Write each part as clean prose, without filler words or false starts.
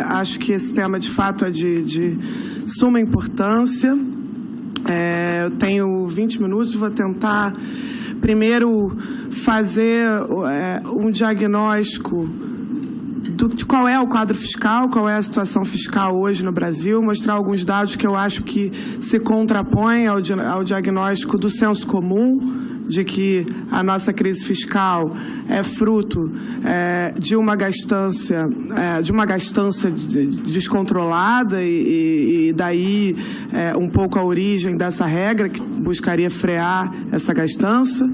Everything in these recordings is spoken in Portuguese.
Acho que esse tema, de fato, é de suma importância. Eu tenho 20 minutos, vou tentar, primeiro, fazer um diagnóstico de qual é o quadro fiscal, qual é a situação fiscal hoje no Brasil, mostrar alguns dados que eu acho que se contrapõem ao diagnóstico do senso comum, de que a nossa crise fiscal é fruto de uma gastança descontrolada e daí um pouco a origem dessa regra que buscaria frear essa gastança.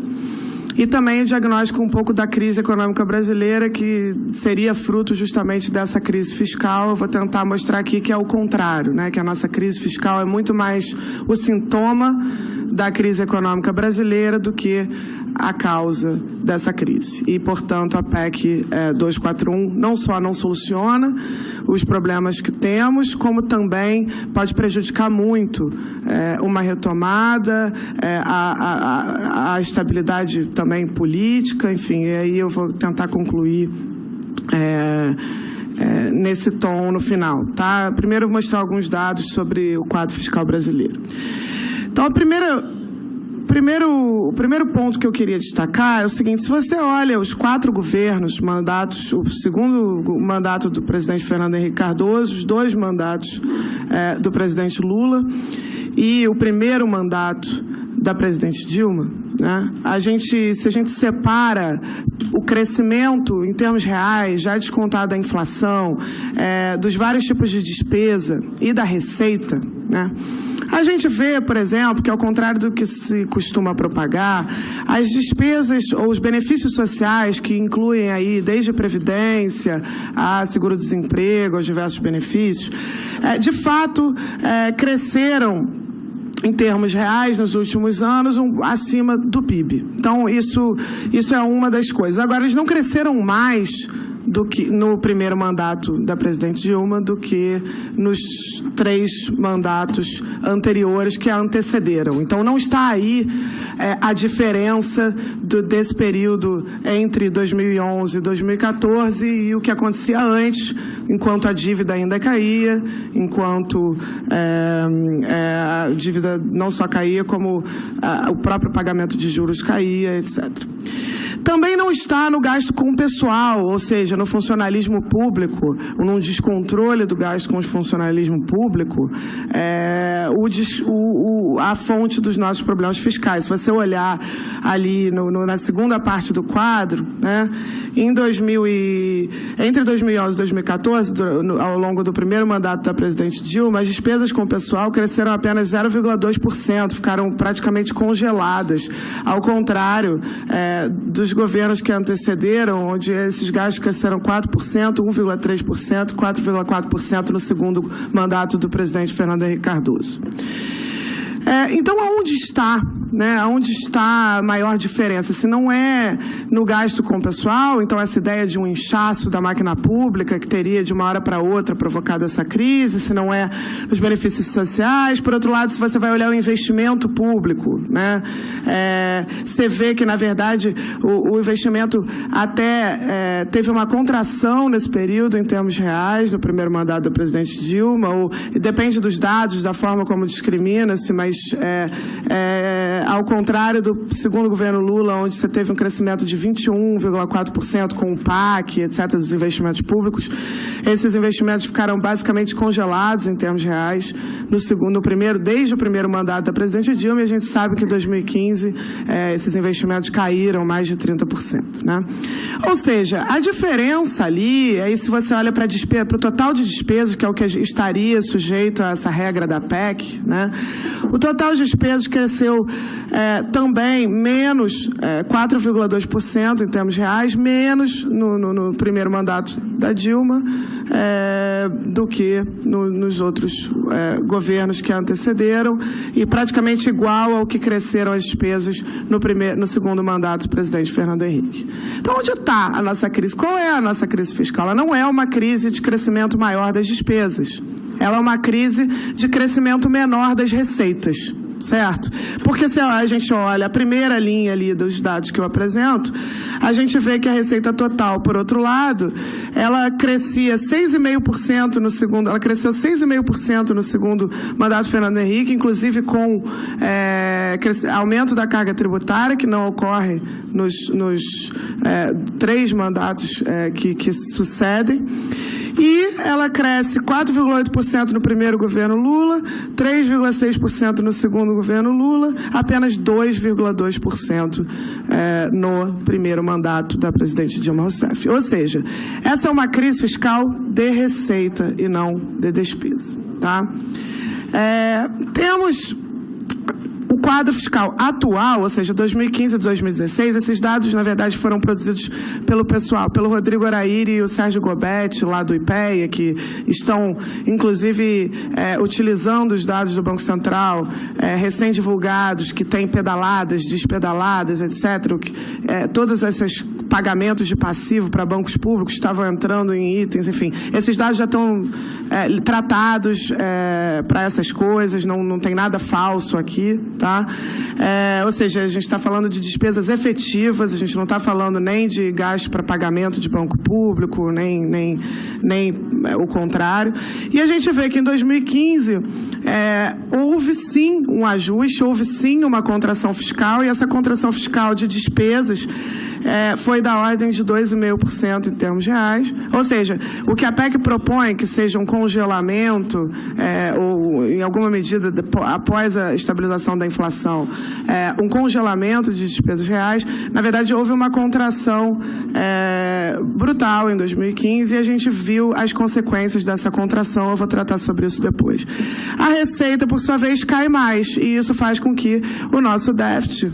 E também o diagnóstico um pouco da crise econômica brasileira, que seria fruto justamente dessa crise fiscal. Eu vou tentar mostrar aqui que é o contrário, né? Que a nossa crise fiscal é muito mais o sintoma da crise econômica brasileira do que a causa dessa crise. E, portanto, a PEC 241 não só não soluciona os problemas que temos, como também pode prejudicar muito uma retomada, a estabilidade também política, enfim, e aí eu vou tentar concluir nesse tom no final, tá? Primeiro, mostrar alguns dados sobre o quadro fiscal brasileiro. Então, o primeiro ponto que eu queria destacar é o seguinte: se você olha os 4 governos, mandatos, o segundo mandato do presidente Fernando Henrique Cardoso, os 2 mandatos do presidente Lula e o primeiro mandato da presidente Dilma, né? Se a gente separa o crescimento em termos reais, já descontado a inflação, dos vários tipos de despesa e da receita, né? A gente vê, por exemplo, que ao contrário do que se costuma propagar, as despesas ou os benefícios sociais, que incluem aí desde a Previdência a seguro-desemprego, aos diversos benefícios, de fato cresceram em termos reais nos últimos anos acima do PIB. Então, isso é uma das coisas. Agora, eles não cresceram mais do que no primeiro mandato da presidente Dilma do que nos 3 mandatos anteriores que a antecederam. Então, não está aí a diferença desse período entre 2011 e 2014 e o que acontecia antes, enquanto a dívida ainda caía, enquanto a dívida não só caía, como o próprio pagamento de juros caía, etc. Também não está no gasto com o pessoal, ou seja, no funcionalismo público, ou num descontrole do gasto com o funcionalismo público, a fonte dos nossos problemas fiscais. Se você olhar ali na segunda parte do quadro, né, entre 2011 e 2014, ao longo do primeiro mandato da presidente Dilma, as despesas com o pessoal cresceram apenas 0,2%, ficaram praticamente congeladas, ao contrário dos governos que antecederam, onde esses gastos cresceram 4%, 1,3%, 4,4% no segundo mandato do presidente Fernando Henrique Cardoso. Então, aonde está, né? Aonde está a maior diferença? Se não é no gasto com o pessoal, então essa ideia de um inchaço da máquina pública que teria de uma hora para outra provocado essa crise, se não é nos benefícios sociais. Por outro lado, se você vai olhar o investimento público, né? Você vê que, na verdade, o investimento até teve uma contração nesse período em termos reais, no primeiro mandato da presidente Dilma, e depende dos dados, da forma como discrimina-se, mas ao contrário do segundo governo Lula, onde você teve um crescimento de 21,4% com o PAC, etc., dos investimentos públicos, esses investimentos ficaram basicamente congelados em termos reais desde o primeiro mandato da presidente Dilma, e a gente sabe que em 2015 esses investimentos caíram mais de 30%, né? Ou seja, a diferença ali, aí se você olha para o total de despesas, que é o que estaria sujeito a essa regra da PEC, né? O total de despesas cresceu também menos 4,2% em termos reais, menos no primeiro mandato da Dilma do que nos outros governos que a antecederam, e praticamente igual ao que cresceram as despesas no segundo mandato do presidente Fernando Henrique. Então, onde está a nossa crise? Qual é a nossa crise fiscal? Ela não é uma crise de crescimento maior das despesas. Ela é uma crise de crescimento menor das receitas. certo? Porque se a gente olha a primeira linha ali dos dados que eu apresento, a gente vê que a receita total, por outro lado, ela crescia 6,5% no segundo, ela cresceu 6,5% no segundo mandato do Fernando Henrique, inclusive com aumento da carga tributária, que não ocorre nos 3 mandatos que sucedem. E ela cresce 4,8% no primeiro governo Lula, 3,6% no segundo governo Lula, apenas 2,2% no primeiro mandato da presidente Dilma Rousseff. Ou seja, essa é uma crise fiscal de receita e não de despesa. Tá? Temos o quadro fiscal atual, ou seja, 2015 e 2016, esses dados, na verdade, foram produzidos pelo Rodrigo Araíri e o Sérgio Gobetti, lá do IPEA, que estão, inclusive, utilizando os dados do Banco Central, recém-divulgados, que têm pedaladas, despedaladas, etc. Todos esses pagamentos de passivo para bancos públicos estavam entrando em itens, enfim. Esses dados já estão tratados para essas coisas, não tem nada falso aqui, tá? Ou seja, a gente está falando de despesas efetivas, a gente não está falando nem de gasto para pagamento de banco público, nem o contrário. E a gente vê que em 2015 houve sim um ajuste, houve sim uma contração fiscal, e essa contração fiscal de despesas foi da ordem de 2,5% em termos reais. Ou seja, o que a PEC propõe, que seja um congelamento, ou em alguma medida, após a estabilização da inflação, um congelamento de despesas reais, na verdade houve uma contração brutal em 2015 e a gente viu as consequências dessa contração. Eu vou tratar sobre isso depois. A receita, por sua vez, cai mais, e isso faz com que o nosso déficit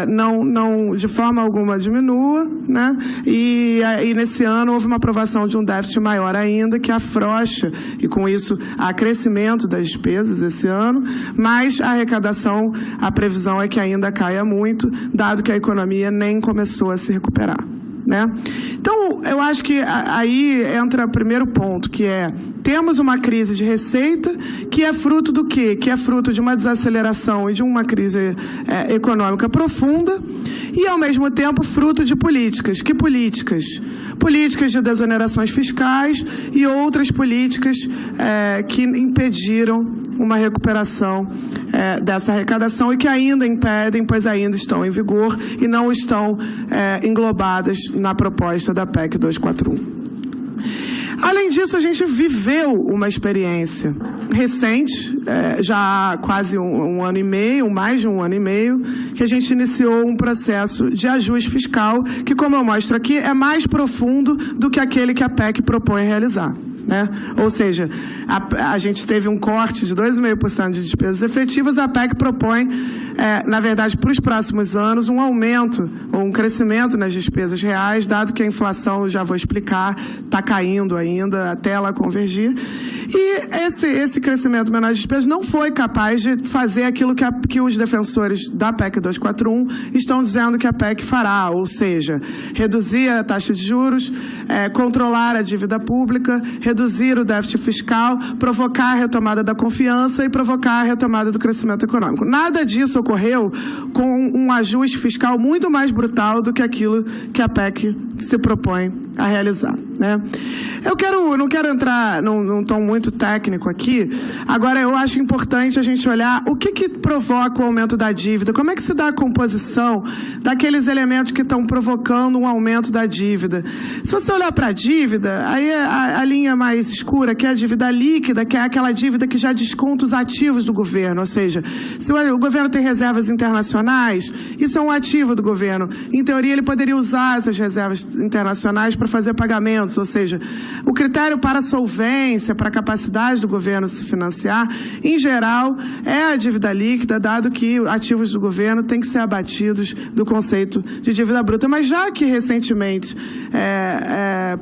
não de forma alguma diminua, né? E nesse ano houve uma aprovação de um déficit maior ainda, que afrouxa, e com isso há crescimento das despesas esse ano, mas a arrecadação, a previsão é que ainda caia muito, dado que a economia nem começou a se recuperar, né? Então, eu acho que aí entra o primeiro ponto, que temos uma crise de receita, que é fruto do quê? Que é fruto de uma desaceleração e de uma crise econômica profunda, e, ao mesmo tempo, fruto de políticas. Que políticas? Políticas de desonerações fiscais e outras políticas que impediram uma recuperação dessa arrecadação e que ainda impedem, pois ainda estão em vigor e não estão englobadas na proposta da PEC 241. Além disso, a gente viveu uma experiência recente, já há quase um ano e meio, mais de um ano e meio, que a gente iniciou um processo de ajuste fiscal que, como eu mostro aqui, é mais profundo do que aquele que a PEC propõe realizar, né? Ou seja, a gente teve um corte de 2,5% de despesas efetivas, a PEC propõe, na verdade, para os próximos anos, um aumento ou um crescimento nas despesas reais, dado que a inflação, já vou explicar, está caindo ainda até ela convergir. E esse crescimento menor de despesas não foi capaz de fazer aquilo que os defensores da PEC 241 estão dizendo que a PEC fará, ou seja, reduzir a taxa de juros, controlar a dívida pública, reduzir o déficit fiscal, provocar a retomada da confiança e provocar a retomada do crescimento econômico. Nada disso ocorreu com um ajuste fiscal muito mais brutal do que aquilo que a PEC se propõe a realizar, né? Eu não quero entrar num tom muito técnico aqui. Agora, eu acho importante a gente olhar o que provoca o aumento da dívida, como é que se dá a composição daqueles elementos que estão provocando um aumento da dívida. Se você olhar para a dívida, aí a linha mais escura, que é a dívida líquida, que é aquela dívida que já desconta os ativos do governo, ou seja, se o governo tem reservas internacionais, isso é um ativo do governo. Em teoria, ele poderia usar essas reservas internacionais para fazer pagamentos, ou seja, o critério para a solvência, para a capacidade do governo se financiar, em geral, é a dívida líquida, dado que ativos do governo têm que ser abatidos do conceito de dívida bruta. Mas já que recentemente,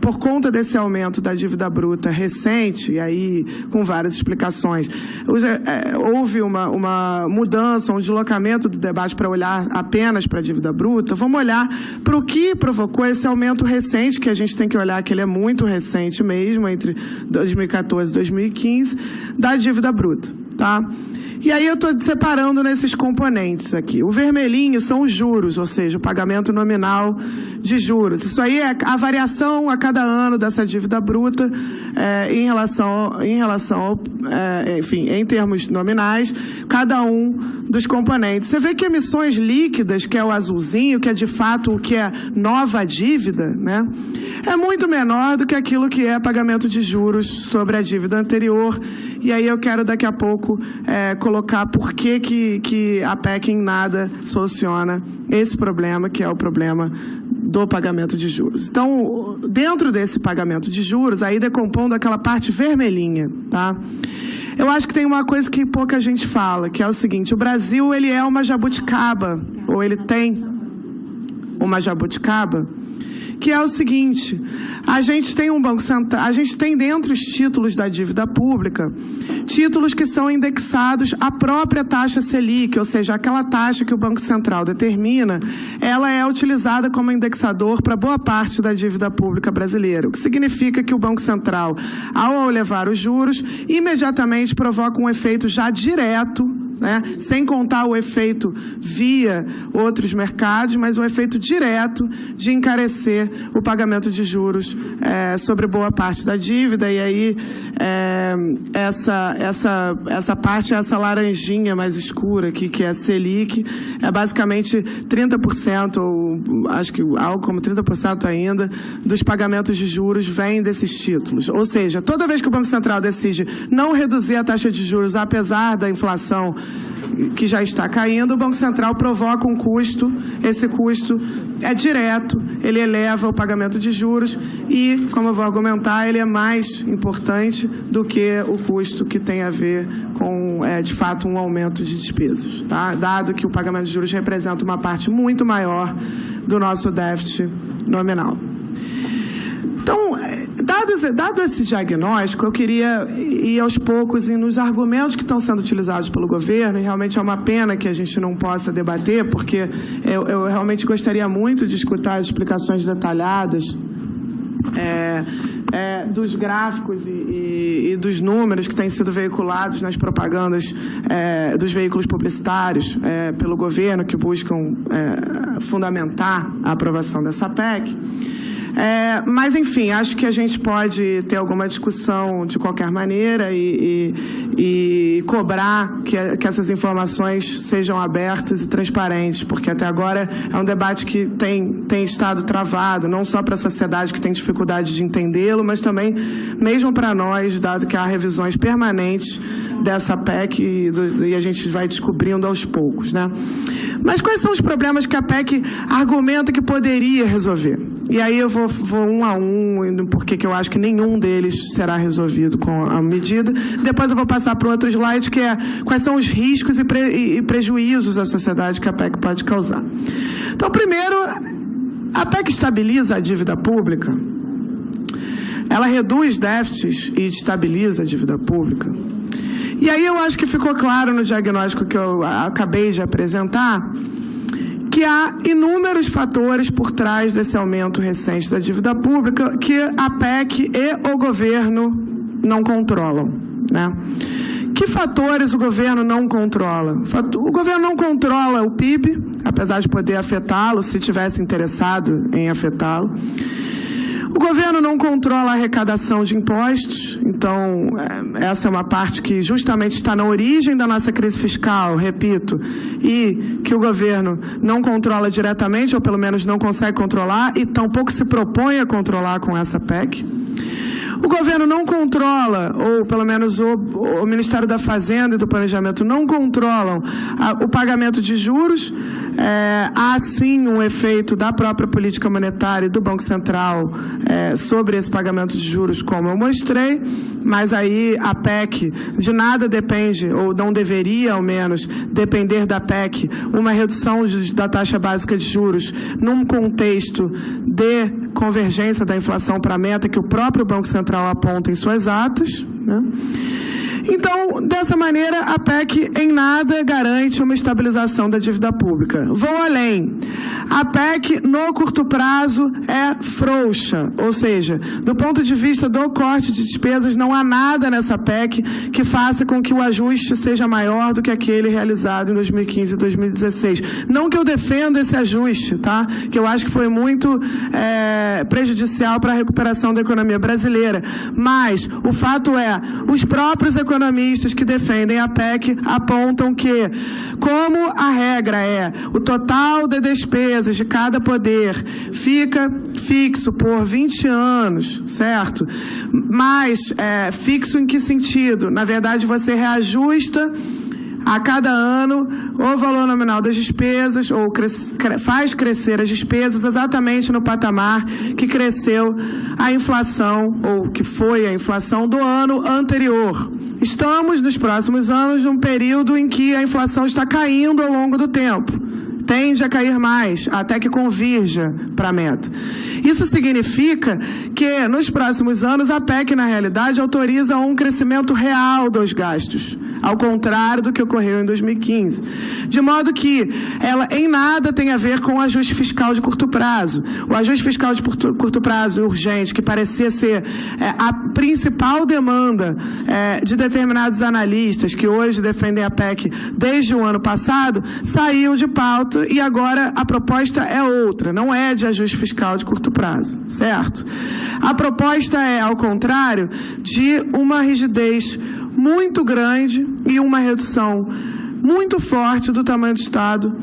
por conta desse aumento da dívida bruta recente, e aí com várias explicações, houve uma mudança, um deslocamento do debate para olhar apenas para a dívida bruta, vamos olhar para o que provocou esse aumento recente, que a gente tem que olhar que ele é muito recente mesmo, entre 2014 e 2015, da dívida bruta, tá? E aí eu estou separando nesses componentes aqui. O vermelhinho são os juros, ou seja, o pagamento nominal de juros. Isso aí é a variação a cada ano dessa dívida bruta em relação enfim, em termos nominais, cada um dos componentes. Você vê que emissões líquidas, que é o azulzinho, que é de fato o que é nova dívida, né, é muito menor do que aquilo que é pagamento de juros sobre a dívida anterior. E aí eu quero daqui a pouco colocar por que a PEC em nada soluciona esse problema, que é o problema do pagamento de juros. Então, dentro desse pagamento de juros, aí decompondo aquela parte vermelhinha, tá? Eu acho que tem uma coisa que pouca gente fala, que é o seguinte: o Brasil, ele é uma jabuticaba, ou ele tem uma jabuticaba, que é o seguinte: a gente tem um Banco Central, a gente tem dentro os títulos da dívida pública, títulos que são indexados à própria taxa Selic, ou seja, aquela taxa que o Banco Central determina, ela é utilizada como indexador para boa parte da dívida pública brasileira, o que significa que o Banco Central, ao elevar os juros, imediatamente provoca um efeito já direto, né, sem contar o efeito via outros mercados, mas um efeito direto de encarecer o pagamento de juros sobre boa parte da dívida. E aí essa parte, essa laranjinha mais escura aqui, que é a Selic, é basicamente 30%, ou acho que algo como 30% ainda, dos pagamentos de juros vêm desses títulos. Ou seja, toda vez que o Banco Central decide não reduzir a taxa de juros, apesar da inflação que já está caindo, o Banco Central provoca um custo, esse custo é direto, ele eleva o pagamento de juros e, como eu vou argumentar, ele é mais importante do que o custo que tem a ver com, de fato, um aumento de despesas, tá? Dado que o pagamento de juros representa uma parte muito maior do nosso déficit nominal. Então, dado esse diagnóstico, eu queria ir aos poucos nos argumentos que estão sendo utilizados pelo governo, e realmente é uma pena que a gente não possa debater, porque eu realmente gostaria muito de escutar as explicações detalhadas dos gráficos e dos números que têm sido veiculados nas propagandas dos veículos publicitários pelo governo, que buscam fundamentar a aprovação dessa PEC. Mas, enfim, acho que a gente pode ter alguma discussão de qualquer maneira e cobrar que essas informações sejam abertas e transparentes, porque até agora é um debate que tem estado travado, não só para a sociedade que tem dificuldade de entendê-lo, mas também mesmo para nós, dado que há revisões permanentes dessa PEC e a gente vai descobrindo aos poucos, né? Mas quais são os problemas que a PEC argumenta que poderia resolver? E aí eu vou um a um, porque eu acho que nenhum deles será resolvido com a medida. Depois eu vou passar para o outro slide, que é quais são os riscos e prejuízos à sociedade que a PEC pode causar. Então, primeiro, a PEC estabiliza a dívida pública, ela reduz déficits e estabiliza a dívida pública. E aí eu acho que ficou claro no diagnóstico que eu acabei de apresentar que há inúmeros fatores por trás desse aumento recente da dívida pública que a PEC e o governo não controlam, né? Que fatores o governo não controla? O governo não controla o PIB, apesar de poder afetá-lo, se tivesse interessado em afetá-lo. O governo não controla a arrecadação de impostos, então essa é uma parte que justamente está na origem da nossa crise fiscal, repito, e que o governo não controla diretamente, ou pelo menos não consegue controlar, e tampouco se propõe a controlar com essa PEC. O governo não controla, ou pelo menos o Ministério da Fazenda e do Planejamento não controlam o pagamento de juros. Há sim um efeito da própria política monetária e do Banco Central sobre esse pagamento de juros, como eu mostrei, mas aí a PEC de nada depende, ou não deveria ao menos depender da PEC, uma redução da taxa básica de juros num contexto de convergência da inflação para a meta que o próprio Banco Central aponta em suas atas, né? Então, dessa maneira, a PEC em nada garante uma estabilização da dívida pública. Vou além. A PEC, no curto prazo, é frouxa, ou seja, do ponto de vista do corte de despesas, não há nada nessa PEC que faça com que o ajuste seja maior do que aquele realizado em 2015 e 2016. Não que eu defenda esse ajuste, tá? Que eu acho que foi muito prejudicial para a recuperação da economia brasileira. Mas o fato é, os próprios economistas que defendem a PEC apontam que, como a regra é o total de despesas de cada poder fica fixo por 20 anos, certo? Mas fixo em que sentido? Na verdade, você reajusta a cada ano o valor nominal das despesas, ou faz crescer as despesas exatamente no patamar que cresceu a inflação, ou que foi a inflação do ano anterior. Estamos, nos próximos anos, num período em que a inflação está caindo ao longo do tempo. Tende a cair mais, até que convirja para a meta. Isso significa que, nos próximos anos, a PEC, na realidade, autoriza um crescimento real dos gastos, ao contrário do que ocorreu em 2015. De modo que ela, em nada, tem a ver com o ajuste fiscal de curto prazo. O ajuste fiscal de curto prazo urgente, que parecia ser a principal demanda de determinados analistas, que hoje defendem a PEC desde o ano passado, saiu de pauta e agora a proposta é outra, não é de ajuste fiscal de curto prazo, certo? A proposta é, ao contrário, de uma rigidez muito grande e uma redução muito forte do tamanho do Estado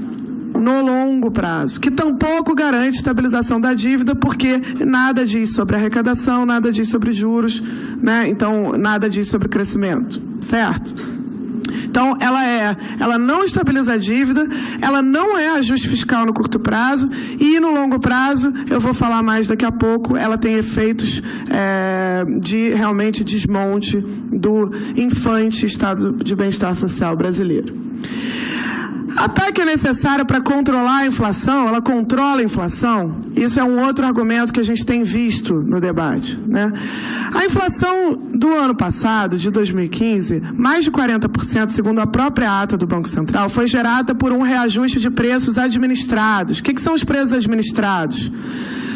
no longo prazo, que tampouco garante estabilização da dívida, porque nada diz sobre arrecadação, nada diz sobre juros, né? Então, nada diz sobre crescimento, certo? Então, ela não estabiliza a dívida, ela não é ajuste fiscal no curto prazo e no longo prazo, eu vou falar mais daqui a pouco, ela tem efeitos de realmente desmonte do infante estado de bem-estar social brasileiro. A PEC é necessária para controlar a inflação, ela controla a inflação. Isso é um outro argumento que a gente tem visto no debate, né? A inflação do ano passado, de 2015, mais de 40%, segundo a própria ata do Banco Central, foi gerada por um reajuste de preços administrados. O que são os preços administrados?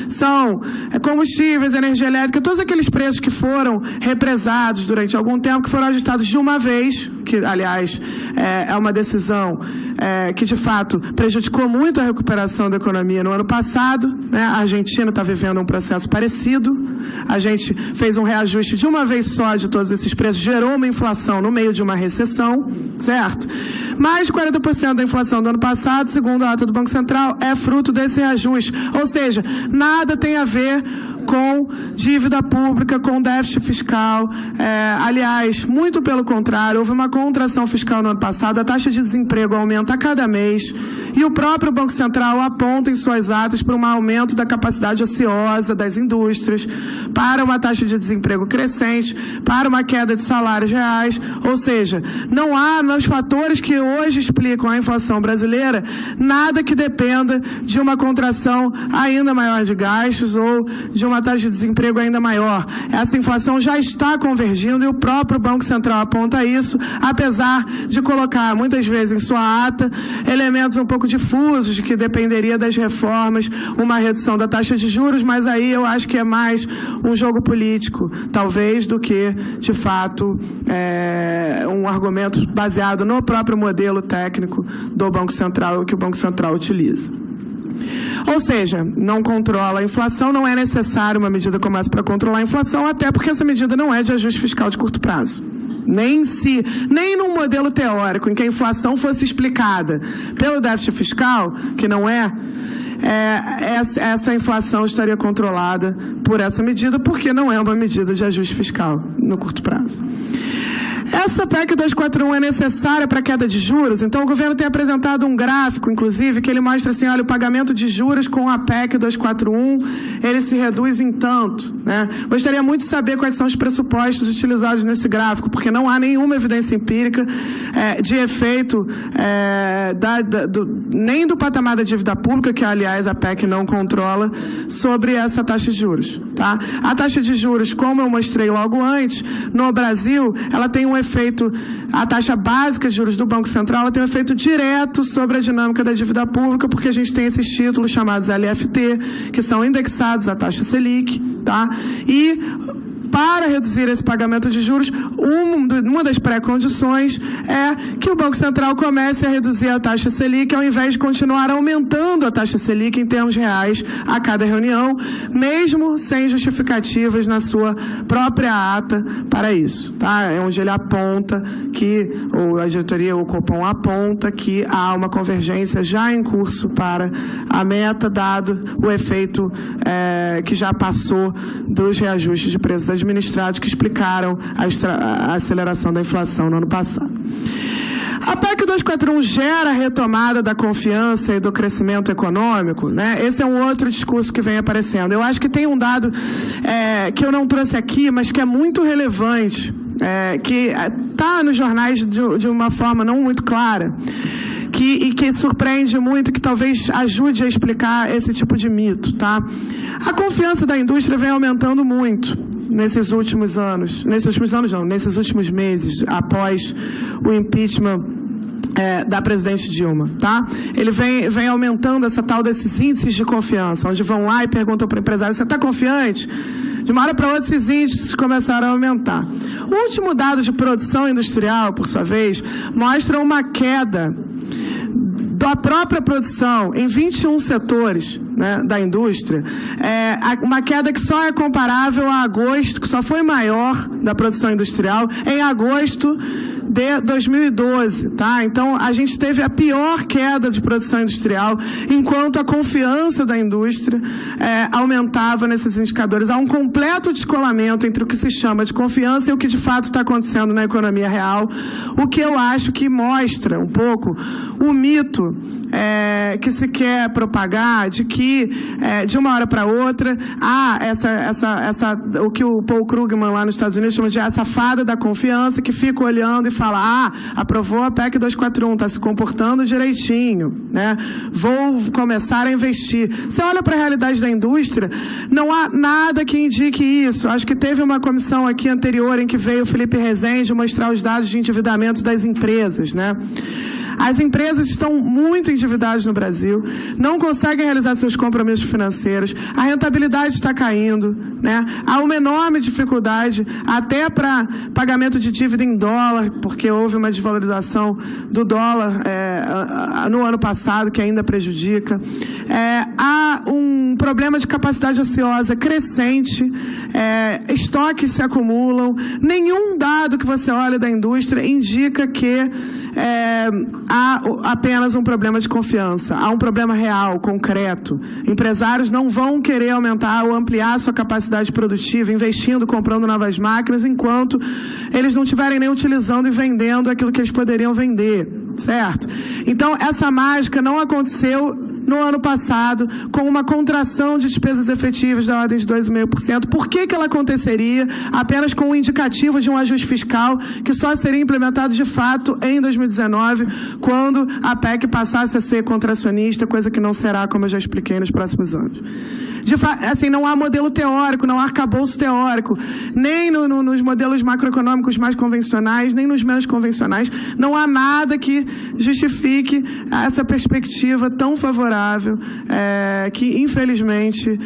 São combustíveis, energia elétrica, todos aqueles preços que foram represados durante algum tempo, que foram ajustados de uma vez, que, aliás, é uma decisão que, de fato, prejudicou muito a recuperação da economia no ano passado, né? A Argentina está vivendo um processo parecido. A gente fez um reajuste de uma vez só de todos esses preços, gerou uma inflação no meio de uma recessão, certo? Mais de 40% da inflação do ano passado, segundo a ata do Banco Central, é fruto desse reajuste. Ou seja, nada tem a ver com dívida pública, com déficit fiscal. Aliás, muito pelo contrário, houve uma contração fiscal no ano passado, a taxa de desemprego aumenta a cada mês e o próprio Banco Central aponta em suas atas para um aumento da capacidade ociosa das indústrias, para uma taxa de desemprego crescente, para uma queda de salários reais. Ou seja, não há nos fatores que hoje explicam a inflação brasileira nada que dependa de uma contração ainda maior de gastos ou de uma taxa de desemprego ainda maior. Essa inflação já está convergindo e o próprio Banco Central aponta isso, apesar de colocar muitas vezes em sua ata elementos um pouco difusos de que dependeria das reformas uma redução da taxa de juros, mas aí eu acho que é mais um jogo político, talvez, do que, de fato, um argumento baseado no próprio modelo técnico do Banco Central, que o Banco Central utiliza. Ou seja, não controla a inflação, não é necessário uma medida como essa para controlar a inflação, até porque essa medida não é de ajuste fiscal de curto prazo. Nem num modelo teórico em que a inflação fosse explicada pelo déficit fiscal, que não essa inflação estaria controlada por essa medida, porque não é uma medida de ajuste fiscal no curto prazo. Essa PEC 241 é necessária para a queda de juros, então o governo tem apresentado um gráfico, inclusive, que ele mostra assim, olha, o pagamento de juros com a PEC 241, ele se reduz em tanto, né? Gostaria muito de saber quais são os pressupostos utilizados nesse gráfico, porque não há nenhuma evidência empírica de efeito nem do patamar da dívida pública, que, aliás, a PEC não controla, sobre essa taxa de juros. Tá? A taxa de juros, como eu mostrei logo antes, no Brasil, ela tem um efeito, a taxa básica de juros do Banco Central, ela tem um efeito direto sobre a dinâmica da dívida pública, porque a gente tem esses títulos chamados LFT, que são indexados à taxa Selic, tá? E para reduzir esse pagamento de juros, uma das pré-condições é que o Banco Central comece a reduzir a taxa Selic, ao invés de continuar aumentando a taxa Selic em termos reais a cada reunião, mesmo sem justificativas na sua própria ata para isso. Tá? É onde ele aponta que, ou a diretoria, o Copom aponta que há uma convergência já em curso para a meta, dado o efeito que já passou dos reajustes de preços administrados que explicaram a aceleração da inflação no ano passado. A PEC 241 gera a retomada da confiança e do crescimento econômico, né? Esse é um outro discurso que vem aparecendo. Eu acho que tem um dado que eu não trouxe aqui, mas que é muito relevante, que está nos jornais de uma forma não muito clara, e que surpreende muito, que talvez ajude a explicar esse tipo de mito, tá? A confiança da indústria vem aumentando muito nesses últimos meses, após o impeachment da presidente Dilma, tá? Ele vem aumentando essa tal desses índices de confiança, onde vão lá e perguntam para o empresário: você está confiante? De uma hora para outra, esses índices começaram a aumentar. O último dado de produção industrial, por sua vez, mostra uma queda da própria produção em 21 setores, né, da indústria, uma queda que só é comparável a agosto, que só foi maior da produção industrial em agosto de 2012, tá? Então, a gente teve a pior queda de produção industrial, enquanto a confiança da indústria aumentava nesses indicadores. Há um completo descolamento entre o que se chama de confiança e o que de fato está acontecendo na economia real, o que eu acho que mostra um pouco o mito que se quer propagar de que, de uma hora para outra, o que o Paul Krugman lá nos Estados Unidos chama de essa fada da confiança, que fica olhando e fala: aprovou a PEC 241, está se comportando direitinho, né? Vou começar a investir. Você olha para a realidade da indústria, não há nada que indique isso. Acho que teve uma comissão aqui anterior em que veio o Felipe Rezende mostrar os dados de endividamento das empresas, né? As empresas estão muito endividadas no Brasil, não conseguem realizar seus compromissos financeiros, a rentabilidade está caindo, né? Há uma enorme dificuldade até para pagamento de dívida em dólar, porque houve uma desvalorização do dólar no ano passado, que ainda prejudica. Há um problema de capacidade ociosa crescente, estoques se acumulam. Nenhum dado que você olha da indústria indica que há apenas um problema de confiança. Há um problema real, concreto. Empresários não vão querer aumentar ou ampliar sua capacidade produtiva, investindo, comprando novas máquinas, enquanto eles não estiverem nem utilizando e vendendo aquilo que eles poderiam vender, certo? Então, essa mágica não aconteceu no ano passado, com uma contração de despesas efetivas da ordem de 2,5%. Por que ela aconteceria apenas com um indicativo de um ajuste fiscal que só seria implementado de fato em 2019, quando a PEC passasse a ser contracionista, coisa que não será, como eu já expliquei, nos próximos anos. Assim, não há modelo teórico, não há arcabouço teórico, nem nos modelos macroeconômicos mais convencionais, nem nos menos convencionais. Não há nada que justifique essa perspectiva tão favorável, que, infelizmente,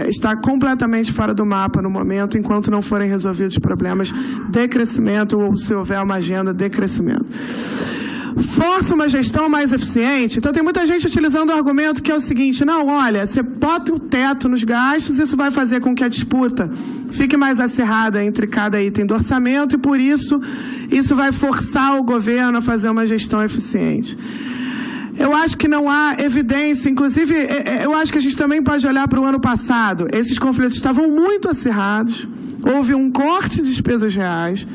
está completamente fora do mapa no momento, enquanto não forem resolvidos problemas de crescimento, ou se houver uma agenda de crescimento. Força uma gestão mais eficiente. Então, tem muita gente utilizando o argumento que é o seguinte: não, olha, você bota o teto nos gastos, isso vai fazer com que a disputa fique mais acirrada entre cada item do orçamento e, por isso vai forçar o governo a fazer uma gestão eficiente. Eu acho que não há evidência, inclusive, eu acho que a gente também pode olhar para o ano passado. Esses conflitos estavam muito acirrados, houve um corte de despesas reais.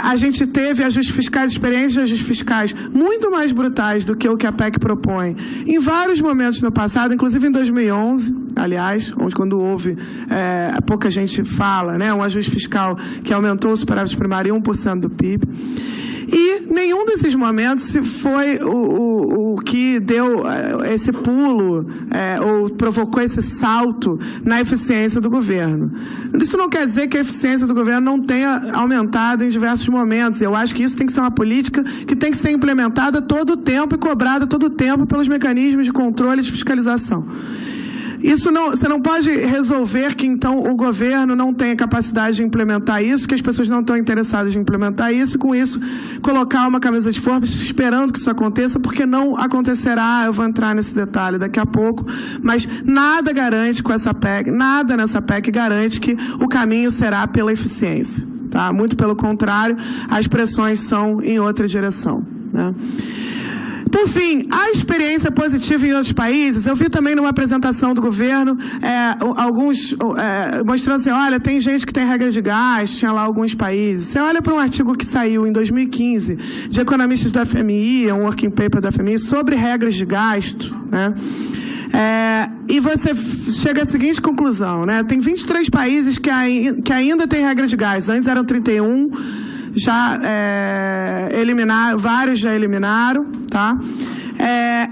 A gente teve ajustes fiscais, experiências de ajustes fiscais muito mais brutais do que o que a PEC propõe em vários momentos no passado, inclusive em 2011, aliás, quando houve, pouca gente fala, né, um ajuste fiscal que aumentou o superávit primário em 1% do PIB. E nenhum desses momentos foi o que deu esse pulo ou provocou esse salto na eficiência do governo. Isso não quer dizer que a eficiência do governo não tenha aumentado em diversos momentos. Eu acho que isso tem que ser uma política que tem que ser implementada todo o tempo e cobrada todo o tempo pelos mecanismos de controle e de fiscalização. Isso não, você não pode resolver que, então, o governo não tenha capacidade de implementar isso, que as pessoas não estão interessadas em implementar isso, e com isso colocar uma camisa de força esperando que isso aconteça, porque não acontecerá. Eu vou entrar nesse detalhe daqui a pouco, mas nada garante com essa PEC, nada nessa PEC garante que o caminho será pela eficiência. Tá? Muito pelo contrário, as pressões são em outra direção, né? Por fim, a experiência positiva em outros países, eu vi também numa apresentação do governo, alguns mostrando assim, olha, tem gente que tem regras de gasto, tinha lá alguns países. Você olha para um artigo que saiu em 2015, de economistas da FMI, um working paper da FMI, sobre regras de gasto, né? E você chega à seguinte conclusão, né? Tem 23 países que ainda têm regra de gasto, antes eram 31, já eliminaram, vários já eliminaram, tá?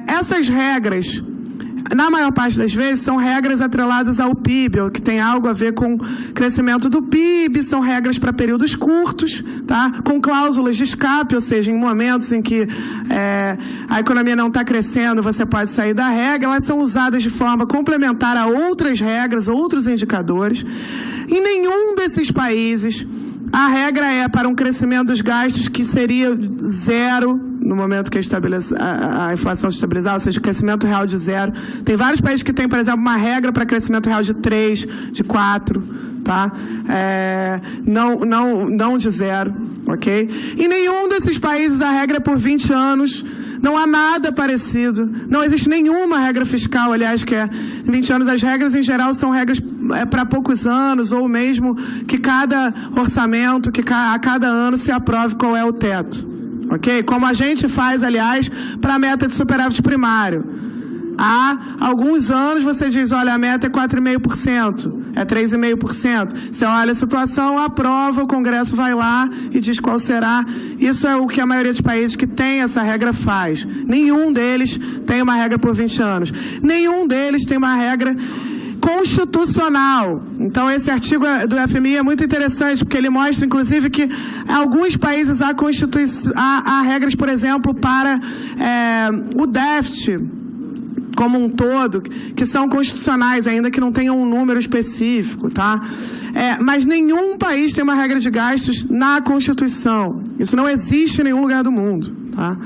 Essas regras, na maior parte das vezes, são regras atreladas ao PIB, ou que tem algo a ver com crescimento do PIB, são regras para períodos curtos, tá? Com cláusulas de escape, ou seja, em momentos em que a economia não está crescendo, você pode sair da regra, elas são usadas de forma complementar a outras regras, outros indicadores. Em nenhum desses países a regra é para um crescimento dos gastos que seria zero no momento que a inflação se estabilizar, ou seja, crescimento real de zero. Tem vários países que têm, por exemplo, uma regra para crescimento real de 3, de 4, tá? Não de zero, ok? Em nenhum desses países a regra é por 20 anos. Não há nada parecido. Não existe nenhuma regra fiscal, aliás, que é 20 anos. As regras, em geral, são regras para poucos anos, ou mesmo que cada orçamento, a cada ano se aprove qual é o teto. Ok? Como a gente faz, aliás, para a meta de superávit primário. Há alguns anos você diz, olha, a meta é 4,5%, é 3,5%. Você olha a situação, aprova, o Congresso vai lá e diz qual será. Isso é o que a maioria dos países que tem essa regra faz. Nenhum deles tem uma regra por 20 anos. Nenhum deles tem uma regra constitucional. Então, esse artigo do FMI é muito interessante, porque ele mostra, inclusive, que em alguns países há regras, por exemplo, para o déficit como um todo, que são constitucionais, ainda que não tenham um número específico, tá? Mas nenhum país tem uma regra de gastos na Constituição. Isso não existe em nenhum lugar do mundo, tá?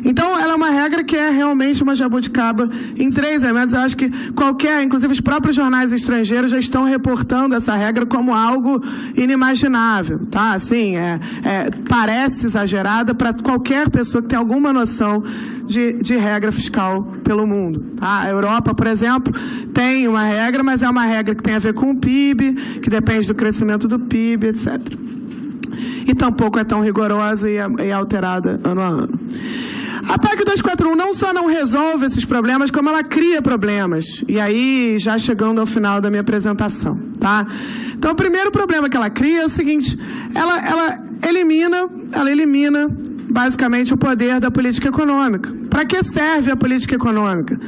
Então, ela é uma regra que é realmente uma jabuticaba em 3 elementos. Eu acho que inclusive os próprios jornais estrangeiros já estão reportando essa regra como algo inimaginável, tá? Assim, parece exagerada para qualquer pessoa que tem alguma noção de regra fiscal pelo mundo, tá? A Europa, por exemplo, tem uma regra, mas é uma regra que tem a ver com o PIB, que depende do crescimento do PIB, etc. E tampouco é tão rigorosa e é alterada ano a ano. A PEC 241 não só não resolve esses problemas, como ela cria problemas. E aí, já chegando ao final da minha apresentação, tá? Então, o primeiro problema que ela cria é o seguinte, ela elimina basicamente o poder da política econômica. Para que serve a política econômica?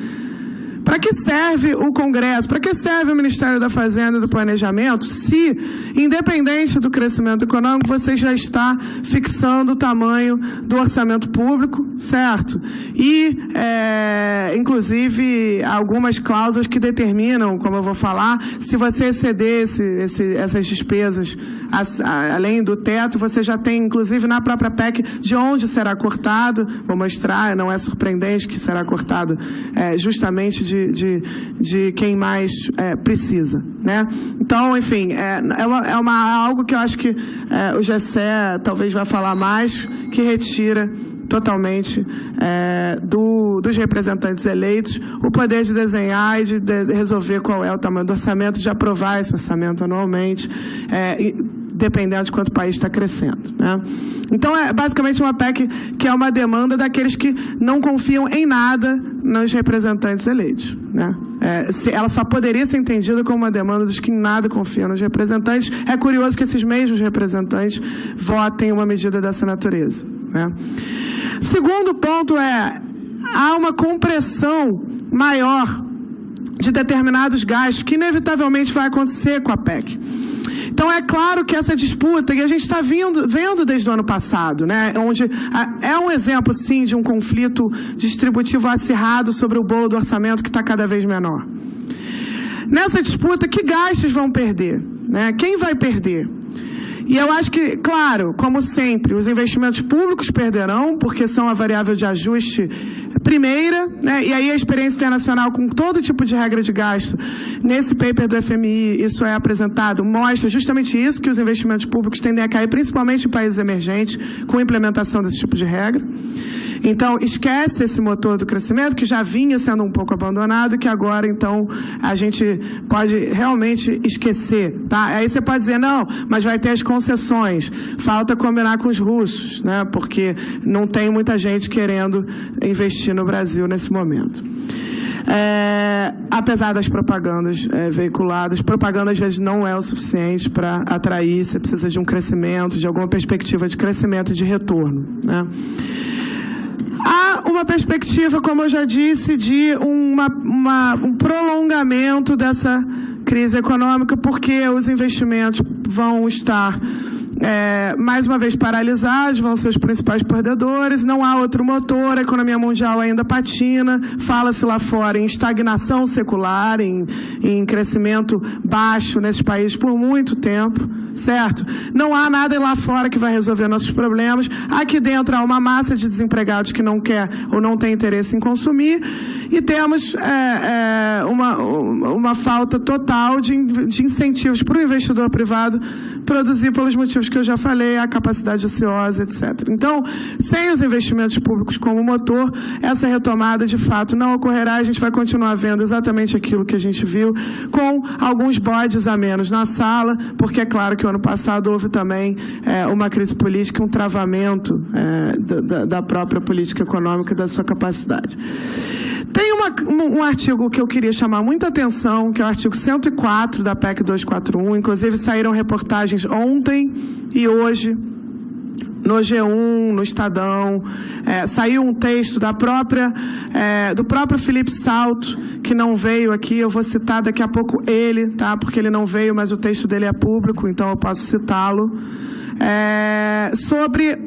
Para que serve o Congresso? Para que serve o Ministério da Fazenda e do Planejamento se, independente do crescimento econômico, você já está fixando o tamanho do orçamento público, certo? E, inclusive, algumas cláusulas que determinam, como eu vou falar, se você exceder essas despesas além do teto, você já tem, inclusive, na própria PEC, de onde será cortado. Vou mostrar, não é surpreendente que será cortado justamente de quem mais precisa, né? Então, enfim, algo que eu acho que o GSE talvez vai falar mais, que retira totalmente dos representantes eleitos o poder de desenhar e de resolver qual é o tamanho do orçamento, de aprovar esse orçamento anualmente, dependendo de quanto o país está crescendo, né? Então, é basicamente uma PEC que é uma demanda daqueles que não confiam em nada nos representantes eleitos, né? Ela só poderia ser entendida como uma demanda dos que em nada confiam nos representantes. É curioso que esses mesmos representantes votem uma medida dessa natureza. né? Segundo ponto há uma compressão maior de determinados gastos que inevitavelmente vai acontecer com a PEC. Então, é claro que essa disputa, que a gente está vendo desde o ano passado, né, onde é um exemplo, sim, de um conflito distributivo acirrado sobre o bolo do orçamento que está cada vez menor. Nessa disputa, que gastos vão perder? Né? Quem vai perder? E eu acho que, claro, como sempre, os investimentos públicos perderão, porque são a variável de ajuste primeira, né? E aí a experiência internacional com todo tipo de regra de gasto, nesse paper do FMI, isso é apresentado, mostra justamente isso, que os investimentos públicos tendem a cair, principalmente em países emergentes, com a implementação desse tipo de regra. Então, esquece esse motor do crescimento, que já vinha sendo um pouco abandonado, que agora, então, a gente pode realmente esquecer, tá? Aí você pode dizer, não, mas vai ter as concessões. Falta combinar com os russos, né? Porque não tem muita gente querendo investir no Brasil nesse momento. Apesar das propagandas veiculadas, propaganda às vezes não é o suficiente para atrair, você precisa de um crescimento, de alguma perspectiva de crescimento e de retorno, né? Há uma perspectiva, como eu já disse, de um prolongamento dessa crise econômica, porque os investimentos vão estar, mais uma vez, paralisados, vão ser os principais perdedores, não há outro motor, a economia mundial ainda patina, fala-se lá fora em estagnação secular, em crescimento baixo nesses países por muito tempo, certo? Não há nada lá fora que vai resolver nossos problemas. Aqui dentro há uma massa de desempregados que não quer ou não tem interesse em consumir, e temos uma falta total de incentivos para o investidor privado produzir pelos motivos que eu já falei, a capacidade ociosa, etc. Então, sem os investimentos públicos como motor, essa retomada de fato não ocorrerá, a gente vai continuar vendo exatamente aquilo que a gente viu, com alguns bodes a menos na sala, porque é claro que o ano passado houve também uma crise política, um travamento da própria política econômica e da sua capacidade. Tem um artigo que eu queria chamar muita atenção, que é o artigo 104 da PEC 241, inclusive saíram reportagens ontem e hoje no G1, no Estadão, saiu um texto do próprio Felipe Salto, que não veio aqui, eu vou citar daqui a pouco ele, tá? Porque ele não veio, mas o texto dele é público, então eu posso citá-lo, sobre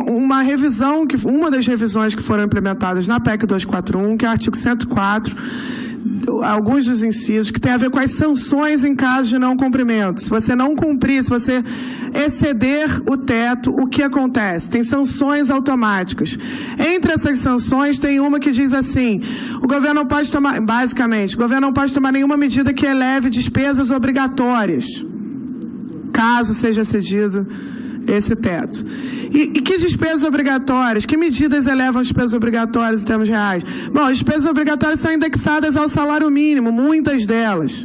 uma revisão, uma das revisões que foram implementadas na PEC 241, que é o artigo 104, alguns dos incisos, que tem a ver com as sanções em caso de não cumprimento. Se você não cumprir, se você exceder o teto, o que acontece? Tem sanções automáticas. Entre essas sanções, tem uma que diz assim, o governo não pode tomar, basicamente, o governo não pode tomar nenhuma medida que eleve despesas obrigatórias, caso seja excedido esse teto. E que despesas obrigatórias? Que medidas elevam as despesas obrigatórias em termos reais? Bom, as despesas obrigatórias são indexadas ao salário mínimo, muitas delas.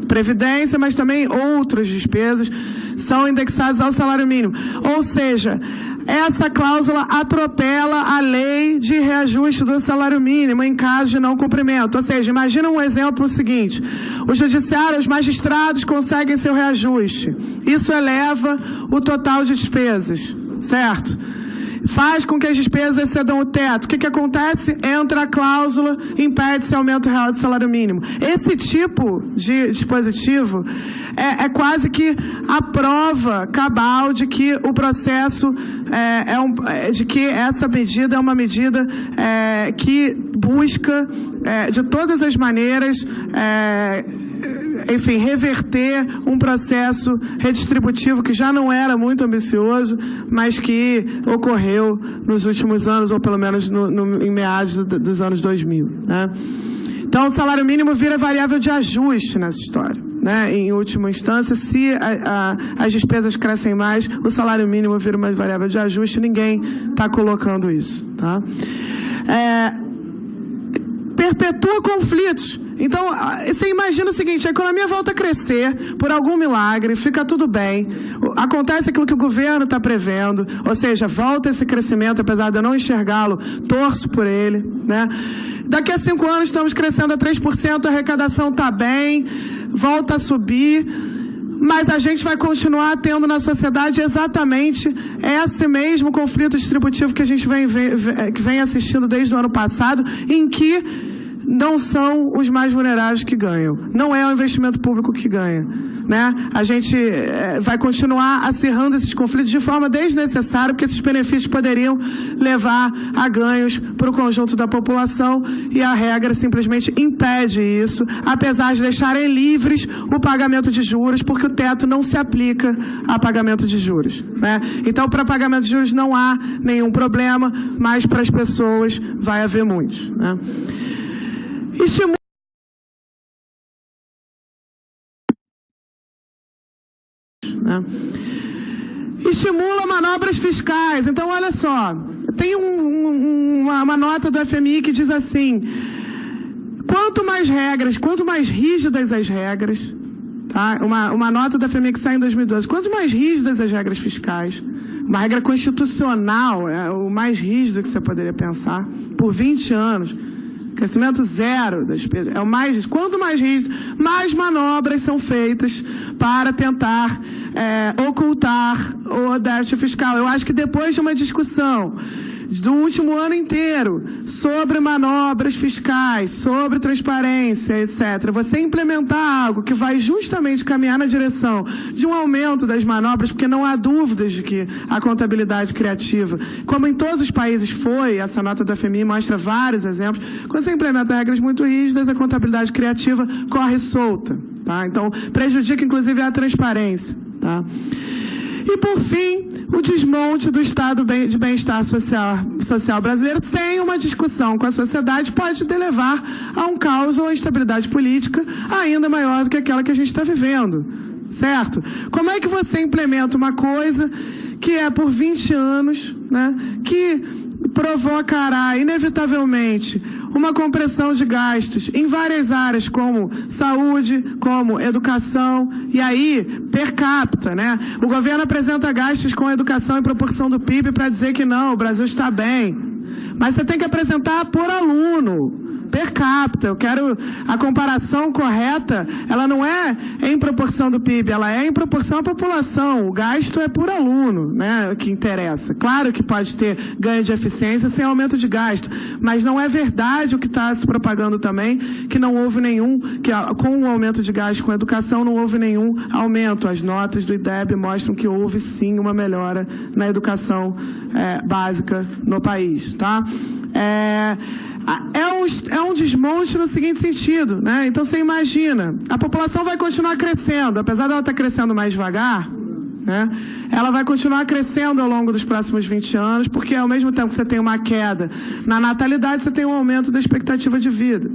Previdência, mas também outras despesas são indexadas ao salário mínimo. Ou seja, essa cláusula atropela a lei de reajuste do salário mínimo em caso de não cumprimento. Ou seja, imagina um exemplo seguinte, o judiciário, os magistrados conseguem seu reajuste. Isso eleva o total de despesas, certo? Faz com que as despesas excedam o teto. O que acontece? Entra a cláusula, impede-se aumento real do salário mínimo. Esse tipo de dispositivo é quase que a prova cabal de que o processo de que essa medida é uma medida que busca de todas as maneiras enfim, reverter um processo redistributivo que já não era muito ambicioso, mas que ocorreu nos últimos anos, ou pelo menos em meados dos anos 2000. Né? Então, o salário mínimo vira variável de ajuste nessa história. Né? Em última instância, se as despesas crescem mais, o salário mínimo vira uma variável de ajuste, ninguém está colocando isso. Tá? Perpetua conflitos. Então, você imagina o seguinte, a economia volta a crescer por algum milagre, fica tudo bem, acontece aquilo que o governo está prevendo, ou seja, volta esse crescimento, apesar de eu não enxergá-lo, torço por ele, né? Daqui a 5 anos estamos crescendo a 3%, a arrecadação está bem, volta a subir, mas a gente vai continuar tendo na sociedade exatamente esse mesmo conflito distributivo que a gente vem assistindo desde o ano passado, em que não são os mais vulneráveis que ganham. Não é o investimento público que ganha, né? A gente vai continuar acirrando esses conflitos de forma desnecessária, porque esses benefícios poderiam levar a ganhos para o conjunto da população e a regra simplesmente impede isso, apesar de deixarem livres o pagamento de juros, porque o teto não se aplica a pagamento de juros, né? Então, para pagamento de juros não há nenhum problema, mas para as pessoas vai haver muitos, né? Estimula manobras fiscais. Então, olha só, tem uma nota do FMI que diz assim: quanto mais regras, quanto mais rígidas as regras, tá? Uma nota do FMI que sai em 2012, quanto mais rígidas as regras fiscais, uma regra constitucional, é o mais rígido que você poderia pensar, por 20 anos, crescimento zero das despesas, é o mais rígido. Quanto mais rígido, mais manobras são feitas para tentar ocultar o déficit fiscal. Eu acho que depois de uma discussão do último ano inteiro sobre manobras fiscais, sobre transparência, etc., você implementar algo que vai justamente caminhar na direção de um aumento das manobras, porque não há dúvidas de que a contabilidade criativa, como em todos os países foi, essa nota do FMI mostra vários exemplos, quando você implementa regras muito rígidas, a contabilidade criativa corre solta, tá? Então, prejudica inclusive a transparência, tá? E, por fim, o desmonte do Estado de bem-estar social brasileiro, sem uma discussão com a sociedade, pode levar a um caos ou a instabilidade política ainda maior do que aquela que a gente está vivendo, certo? Como é que você implementa uma coisa que é por 20 anos, né, que provocará, inevitavelmente, uma compressão de gastos em várias áreas, como saúde, como educação, e aí, per capita, né? O governo apresenta gastos com educação em proporção do PIB para dizer que não, o Brasil está bem. Mas você tem que apresentar por aluno, per capita. Eu quero a comparação correta, ela não é em proporção do PIB, ela é em proporção à população. O gasto é por aluno, né, que interessa. Claro que pode ter ganho de eficiência sem aumento de gasto, mas não é verdade o que está se propagando também, que não houve nenhum, que com o aumento de gasto com a educação não houve nenhum aumento. As notas do IDEB mostram que houve sim uma melhora na educação básica no país, tá? É um desmonte no seguinte sentido, né? Então você imagina, a população vai continuar crescendo, apesar dela estar crescendo mais devagar, né? Ela vai continuar crescendo ao longo dos próximos 20 anos, porque ao mesmo tempo que você tem uma queda na natalidade, você tem um aumento da expectativa de vida.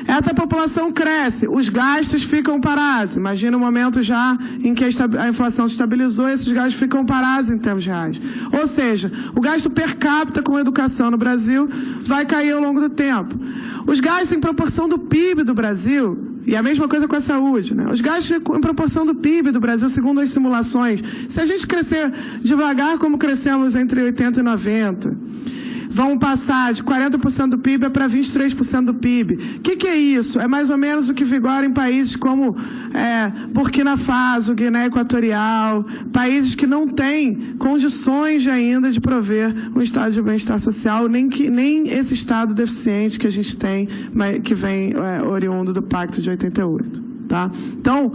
Essa população cresce, os gastos ficam parados. Imagina um momento já em que a inflação se estabilizou e esses gastos ficam parados em termos reais. Ou seja, o gasto per capita com educação no Brasil vai cair ao longo do tempo. Os gastos em proporção do PIB do Brasil, e a mesma coisa com a saúde, né? Os gastos em proporção do PIB do Brasil, segundo as simulações, se a gente crescer devagar como crescemos entre 80 e 90, vão passar de 40% do PIB para 23% do PIB. O que é isso? É mais ou menos o que vigora em países como Burkina Faso, Guiné Equatorial, países que não têm condições ainda de prover um estado de bem-estar social, nem esse estado deficiente que a gente tem, que vem oriundo do Pacto de 88. Tá? Então,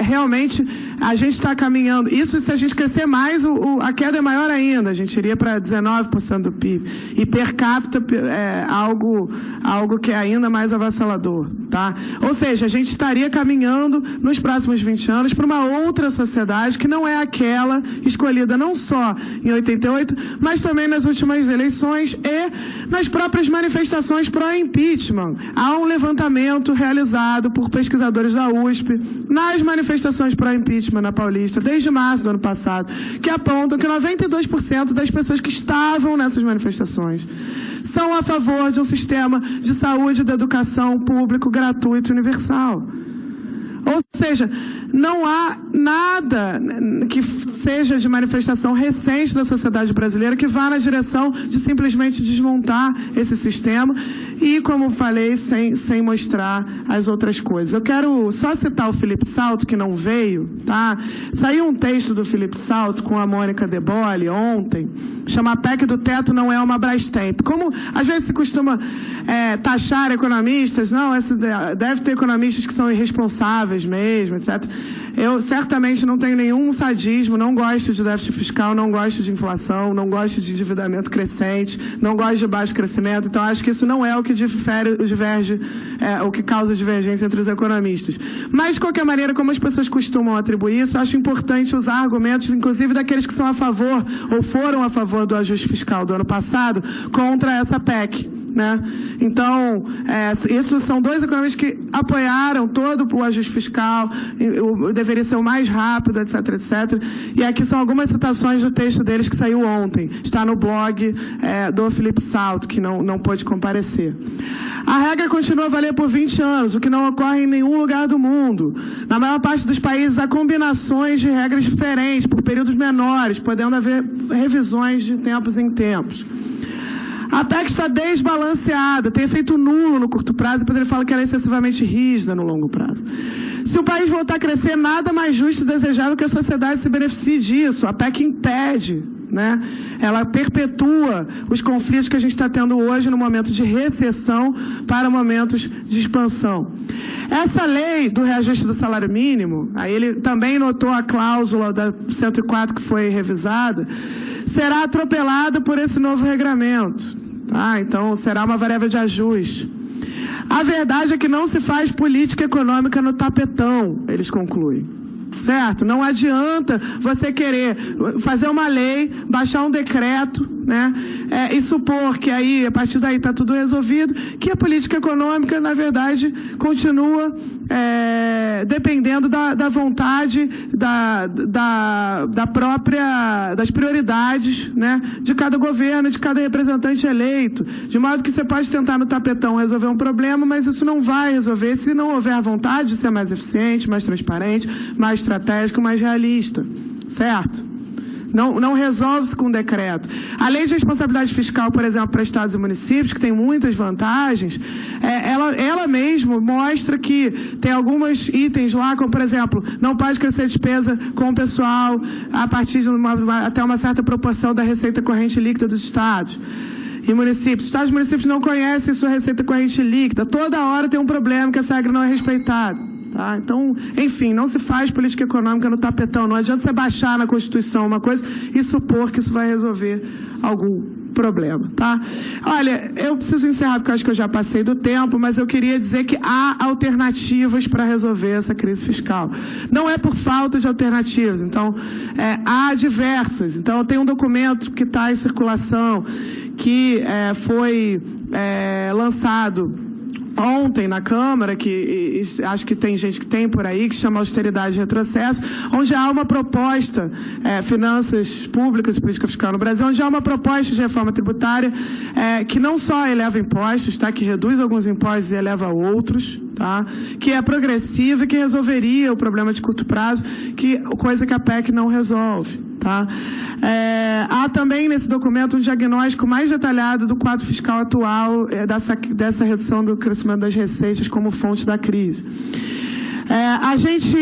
realmente, a gente está caminhando. Isso, se a gente crescer mais, a queda é maior ainda. A gente iria para 19% do PIB. E per capita algo que é ainda mais avassalador. Tá? Ou seja, a gente estaria caminhando nos próximos 20 anos para uma outra sociedade que não é aquela escolhida não só em 88, mas também nas últimas eleições e nas próprias manifestações pró-impeachment. Há um levantamento realizado por pesquisadores da USP nas manifestações pró-impeachment impeachment na Paulista, desde março do ano passado, que apontam que 92% das pessoas que estavam nessas manifestações são a favor de um sistema de saúde e de educação público, gratuito e universal. Ou seja, não há nada que seja de manifestação recente da sociedade brasileira que vá na direção de simplesmente desmontar esse sistema e, como falei, sem mostrar as outras coisas. Eu quero só citar o Felipe Salto, que não veio, tá? Saiu um texto do Felipe Salto com a Mônica De Bolle ontem, chama A PEC do Teto Não é uma Brastemp. Como às vezes se costuma taxar economistas, não, deve ter economistas que são irresponsáveis mesmo, etc. Eu certamente não tenho nenhum sadismo, não gosto de déficit fiscal, não gosto de inflação, não gosto de endividamento crescente, não gosto de baixo crescimento, então acho que isso não é o que diverge, o que causa divergência entre os economistas. Mas, de qualquer maneira, como as pessoas costumam atribuir isso, eu acho importante usar argumentos, inclusive daqueles que são a favor, ou foram a favor do ajuste fiscal do ano passado, contra essa PEC. Né? Então, esses são dois economistas que apoiaram todo o ajuste fiscal, deveria ser o mais rápido, etc, etc. E aqui são algumas citações do texto deles que saiu ontem. Está no blog do Felipe Salto, que não pôde comparecer. A regra continua a valer por 20 anos, o que não ocorre em nenhum lugar do mundo. Na maior parte dos países há combinações de regras diferentes, por períodos menores, podendo haver revisões de tempos em tempos. A PEC está desbalanceada, tem efeito nulo no curto prazo, depois ele fala que ela é excessivamente rígida no longo prazo. Se o país voltar a crescer, nada mais justo e desejável que a sociedade se beneficie disso. A PEC impede, né? Ela perpetua os conflitos que a gente está tendo hoje no momento de recessão para momentos de expansão. Essa lei do reajuste do salário mínimo, aí ele também notou a cláusula da 104 que foi revisada, será atropelada por esse novo regramento. Tá? Então, será uma variável de ajuste. A verdade é que não se faz política econômica no tapetão, eles concluem. Certo? Não adianta você querer fazer uma lei, baixar um decreto, né? E supor que aí, a partir daí está tudo resolvido, que a política econômica, na verdade, continua dependendo da vontade, das prioridades, né? De cada governo, de cada representante eleito. De modo que você pode tentar no tapetão resolver um problema, mas isso não vai resolver se não houver vontade de ser mais eficiente, mais transparente, mais estratégico, mais realista. Certo? Não resolve-se com decreto. A lei de responsabilidade fiscal, por exemplo, para estados e municípios, que tem muitas vantagens, ela mesmo mostra que tem alguns itens lá, como, por exemplo, não pode crescer despesa com o pessoal a partir de até uma certa proporção da receita corrente líquida dos estados e municípios. Estados e municípios não conhecem sua receita corrente líquida. Toda hora tem um problema que essa regra não é respeitada. Tá? Então, enfim, não se faz política econômica no tapetão. Não adianta você baixar na Constituição uma coisa e supor que isso vai resolver algum problema. Tá? Olha, eu preciso encerrar porque eu acho que eu já passei do tempo, mas eu queria dizer que há alternativas para resolver essa crise fiscal. Não é por falta de alternativas. Então, há diversas. Então, tem um documento que está em circulação que foi lançado ontem na Câmara, que acho que tem gente que tem por aí, que chama Austeridade e Retrocesso, onde há uma proposta, Finanças Públicas e Política Fiscal no Brasil, onde há uma proposta de reforma tributária que não só eleva impostos, tá? Que reduz alguns impostos e eleva outros, tá? Que é progressiva e que resolveria o problema de curto prazo, coisa que a PEC não resolve. Tá? Há também nesse documento um diagnóstico mais detalhado do quadro fiscal atual, dessa redução do crescimento das receitas como fonte da crise. A gente,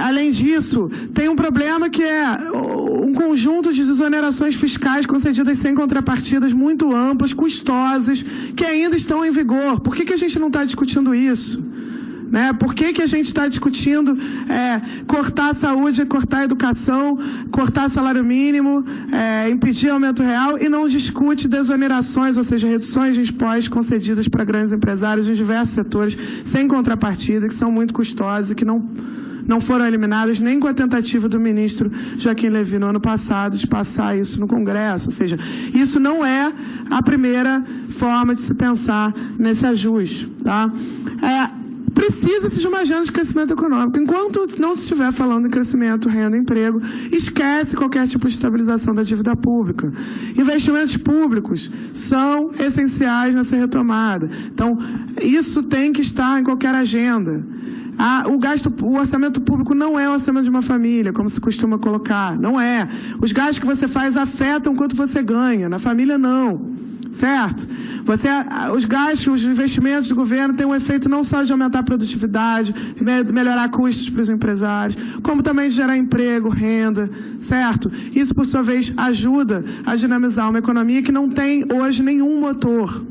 além disso, tem um problema que é um conjunto de desonerações fiscais concedidas sem contrapartidas muito amplas, custosas, que ainda estão em vigor. Por que a gente não está discutindo isso? Né? Por que a gente está discutindo cortar a saúde, cortar a educação, cortar salário mínimo, impedir aumento real e não discute desonerações, ou seja, reduções de impostos concedidas para grandes empresários em diversos setores, sem contrapartida, que são muito custosas e que não foram eliminadas nem com a tentativa do ministro Joaquim Levy no ano passado de passar isso no Congresso. Ou seja, isso não é a primeira forma de se pensar nesse ajuste. Tá? precisa-se de uma agenda de crescimento econômico. Enquanto não se estiver falando em crescimento, renda, emprego, esquece qualquer tipo de estabilização da dívida pública. Investimentos públicos são essenciais nessa retomada. Então, isso tem que estar em qualquer agenda. O orçamento público não é o orçamento de uma família, como se costuma colocar. Não é. Os gastos que você faz afetam quanto você ganha. Na família, não. Certo? Os gastos, os investimentos do governo têm um efeito não só de aumentar a produtividade, melhorar custos para os empresários, como também de gerar emprego, renda, certo? Isso, por sua vez, ajuda a dinamizar uma economia que não tem hoje nenhum motor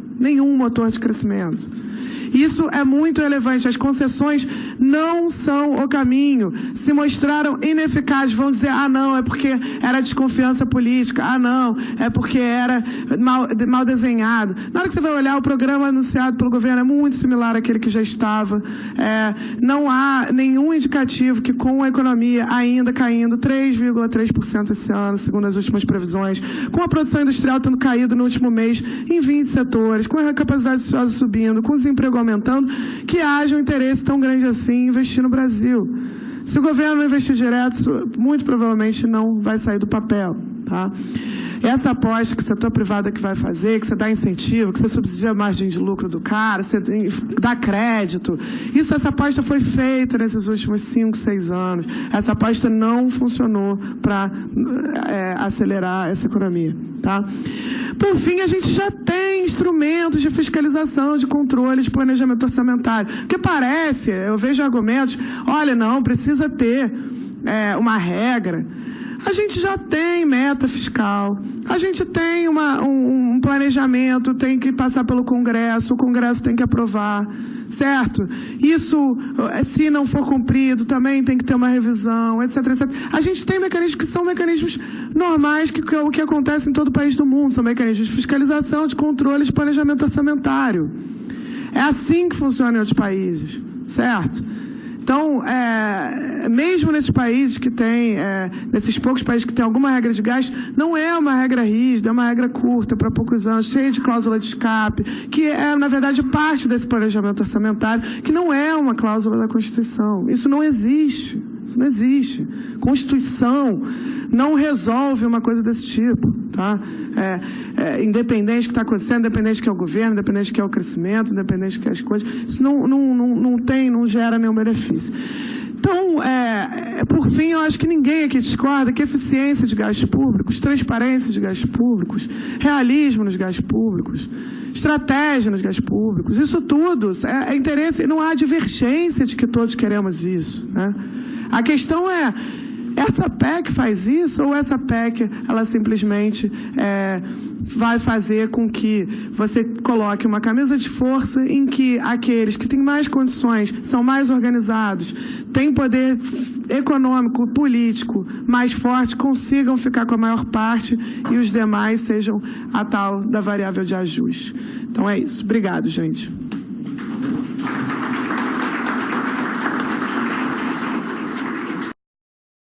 de crescimento. Isso é muito relevante. As concessões não são o caminho. Se mostraram ineficazes, vão dizer, não, é porque era desconfiança política, não, é porque era mal desenhado. Na hora que você vai olhar, o programa anunciado pelo governo é muito similar àquele que já estava. Não há nenhum indicativo que, com a economia ainda caindo 3,3% esse ano, segundo as últimas previsões, com a produção industrial tendo caído no último mês em 20 setores, com a capacidade ociosa subindo, com o desemprego aumentando, que haja um interesse tão grande assim em investir no Brasil. Se o governo não investir direto, isso muito provavelmente não vai sair do papel, tá? Essa aposta que o setor privado que vai fazer, que você dá incentivo, que você subsidia a margem de lucro do cara, você dá crédito, essa aposta foi feita nesses últimos 5, 6 anos. Essa aposta não funcionou para acelerar essa economia, tá? Por fim, a gente já tem instrumentos de fiscalização, de controle, de planejamento orçamentário. Porque parece, eu vejo argumentos, olha, não, precisa ter uma regra. A gente já tem meta fiscal, a gente tem um planejamento, tem que passar pelo Congresso, o Congresso tem que aprovar, certo? Isso, se não for cumprido, também tem que ter uma revisão, etc, etc. A gente tem mecanismos que são mecanismos normais, que é o que acontece em todo o país do mundo, são mecanismos de fiscalização, de controle, de planejamento orçamentário. É assim que funciona em outros países, certo? Então, mesmo nesses países que tem, nesses poucos países que tem alguma regra de gasto, não é uma regra rígida, é uma regra curta, para poucos anos, cheia de cláusula de escape, que é, na verdade, parte desse planejamento orçamentário, que não é uma cláusula da Constituição. Isso não existe. Isso não existe. Constituição não resolve uma coisa desse tipo, tá? Independente do que está acontecendo, independente do que é o governo, independente do que é o crescimento, independente do que é as coisas, isso não gera nenhum benefício. Então, por fim, eu acho que ninguém aqui discorda que eficiência de gastos públicos, transparência de gastos públicos, realismo nos gastos públicos, estratégia nos gastos públicos, isso tudo é interesse, não há divergência de que todos queremos isso, né? A questão é, essa PEC faz isso ou essa PEC, ela simplesmente vai fazer com que você coloque uma camisa de força em que aqueles que têm mais condições, são mais organizados, têm poder econômico, político mais forte, consigam ficar com a maior parte e os demais sejam a tal da variável de ajuste. Então é isso. Obrigado, gente.